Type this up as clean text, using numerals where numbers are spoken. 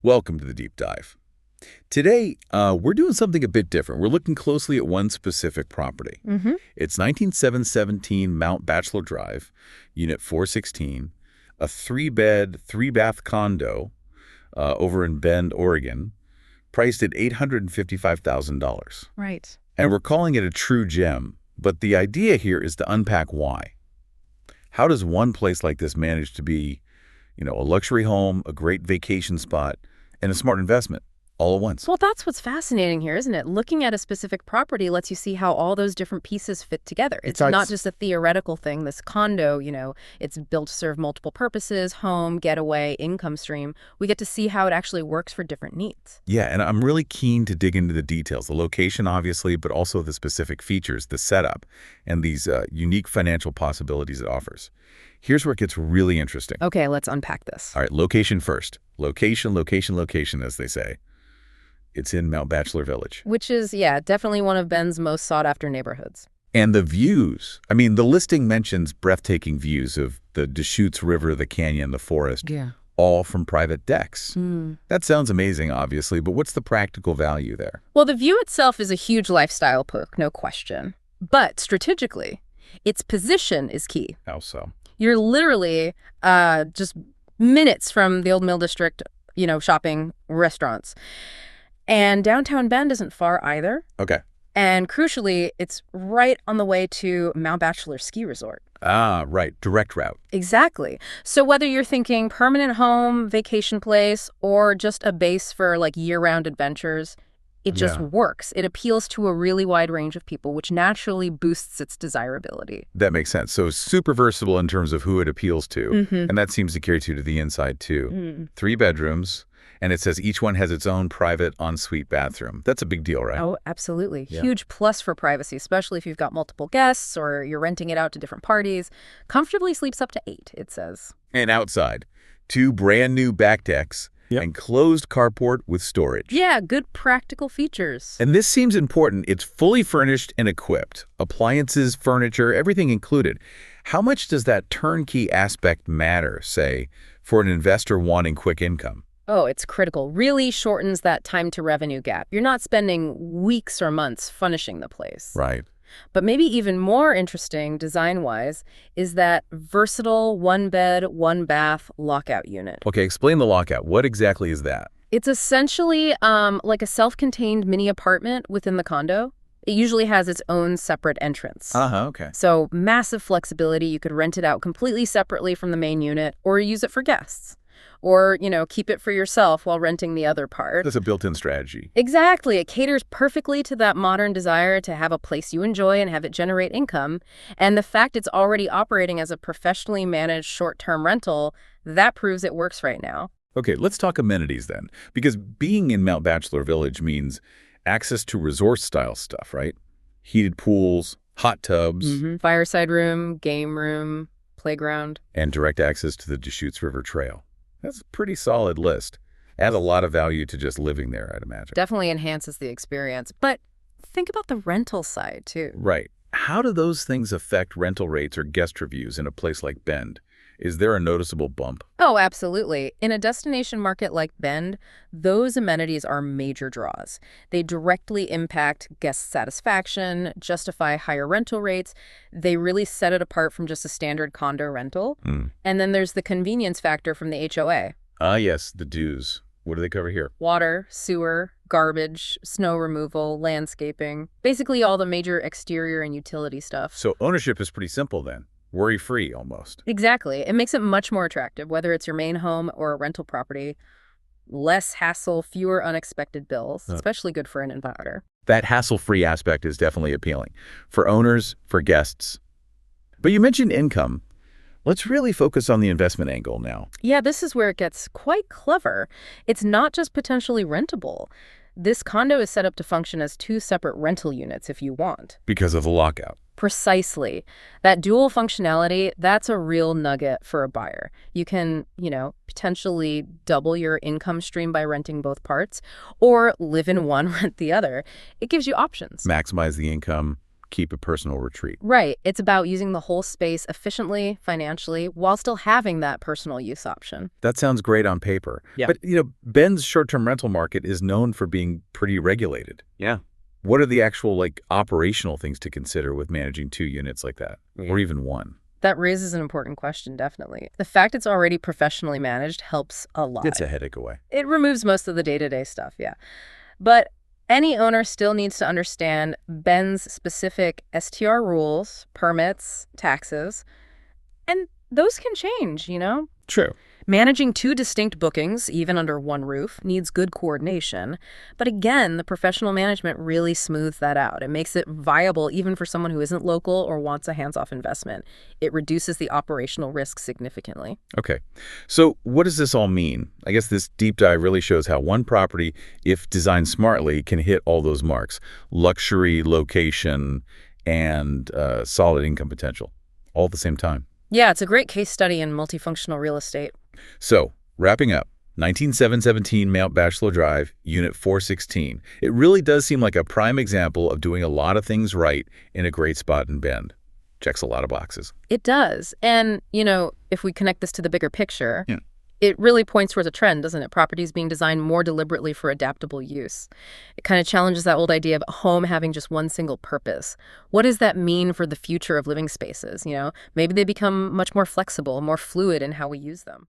Welcome to the Deep Dive. Today, we're doing something a bit different. We're looking closely at one specific property. It's 19717 Mount Bachelor Drive, Unit 416, a three-bed, three-bath condo over in Bend, Oregon, priced at $855,000. Right. And we're calling it a true gem, but the idea here is to unpack why. How does one place like this manage to be, a luxury home, a great vacation spot, and a smart investment all at once? Well, that's what's fascinating here, isn't it? Looking at a specific property lets you see how all those different pieces fit together. It's not just a theoretical thing. This condo, it's built to serve multiple purposes: home, getaway, income stream. We get to see how it actually works for different needs. Yeah, and I'm really keen to dig into the details, the location, obviously, but also the specific features, the setup, and these unique financial possibilities it offers. Here's where it gets really interesting. Okay, let's unpack this. All right, location first. Location, location, location, as they say. It's in Mount Bachelor Village. Which is, definitely one of Bend's most sought-after neighborhoods. And the views. I mean, the listing mentions breathtaking views of the Deschutes River, the canyon, the forest, all from private decks. That sounds amazing, obviously, but what's the practical value there? Well, the view itself is a huge lifestyle perk, no question. But strategically, its position is key. How so? You're literally just minutes from the Old Mill District, shopping, restaurants. And downtown Bend isn't far either. Okay. And crucially, it's right on the way to Mount Bachelor Ski Resort. Ah, right. Direct route. Exactly. So whether you're thinking permanent home, vacation place, or just a base for year-round adventures, it just works. It appeals to a really wide range of people, which naturally boosts its desirability. That makes sense. So super versatile in terms of who it appeals to. And that seems to carry to the inside, too. 3 bedrooms. And it says each one has its own private ensuite bathroom. That's a big deal, right? Oh, absolutely. Yeah. Huge plus for privacy, especially if you've got multiple guests or you're renting it out to different parties. Comfortably sleeps up to 8, it says. And outside, 2 brand new back decks. And closed carport with storage. Yeah, good practical features. And this seems important. It's fully furnished and equipped. Appliances, furniture, everything included. How much does that turnkey aspect matter, say, for an investor wanting quick income? Oh, it's critical. Really shortens that time to revenue gap. You're not spending weeks or months furnishing the place. Right. But maybe even more interesting design-wise is that versatile one-bed, one-bath lockout unit. Okay, explain the lockout. What exactly is that? It's essentially like a self-contained mini apartment within the condo. It usually has its own separate entrance. Okay. So massive flexibility. You could rent it out completely separately from the main unit or use it for guests. Or, keep it for yourself while renting the other part. That's a built-in strategy. Exactly. It caters perfectly to that modern desire to have a place you enjoy and have it generate income. And the fact it's already operating as a professionally managed short-term rental, that proves it works right now. Okay, let's talk amenities then. Because being in Mount Bachelor Village means access to resort-style stuff, right? Heated pools, hot tubs. Fireside room, game room, playground. And direct access to the Deschutes River Trail. That's a pretty solid list. Adds a lot of value to just living there, I'd imagine. Definitely enhances the experience. But think about the rental side, too. Right. How do those things affect rental rates or guest reviews in a place like Bend? Is there a noticeable bump? Oh, absolutely. In a destination market like Bend, those amenities are major draws. They directly impact guest satisfaction, justify higher rental rates. They really set it apart from just a standard condo rental. And then there's the convenience factor from the HOA. Ah, yes, the dues. What do they cover here? Water, sewer, garbage, snow removal, landscaping. Basically all the major exterior and utility stuff. So ownership is pretty simple then. Worry-free, almost. Exactly. It makes it much more attractive, whether it's your main home or a rental property. Less hassle, fewer unexpected bills, especially good for an investor. That hassle-free aspect is definitely appealing. For owners, for guests. But you mentioned income. Let's really focus on the investment angle now. Yeah, this is where it gets quite clever. It's not just potentially rentable. This condo is set up to function as 2 separate rental units if you want. Because of the lockout. Precisely. That dual functionality, that's a real nugget for a buyer. You can, potentially double your income stream by renting both parts, or live in one, rent the other. It gives you options. Maximize the income, keep a personal retreat. Right. It's about using the whole space efficiently, financially, while still having that personal use option. That sounds great on paper. Yeah. But, Bend's short-term rental market is known for being pretty regulated. Yeah. What are the actual, operational things to consider with managing 2 units like that, or even one? That raises an important question, definitely. The fact it's already professionally managed helps a lot. It's a headache away. It removes most of the day-to-day stuff, yeah. But any owner still needs to understand Bend's specific STR rules, permits, taxes, and those can change, True. Managing 2 distinct bookings, even under one roof, needs good coordination. But again, the professional management really smooths that out. It makes it viable even for someone who isn't local or wants a hands-off investment. It reduces the operational risk significantly. Okay. So what does this all mean? I guess this deep dive really shows how one property, if designed smartly, can hit all those marks: luxury, location, and solid income potential, all at the same time. Yeah, it's a great case study in multifunctional real estate. So, wrapping up, 19717 Mount Bachelor Drive, Unit 416. It really does seem like a prime example of doing a lot of things right in a great spot in Bend. Checks a lot of boxes. It does. And, if we connect this to the bigger picture, Yeah. It really points towards a trend, doesn't it? Properties being designed more deliberately for adaptable use. It kind of challenges that old idea of a home having just one single purpose. What does that mean for the future of living spaces? Maybe they become much more flexible, more fluid in how we use them.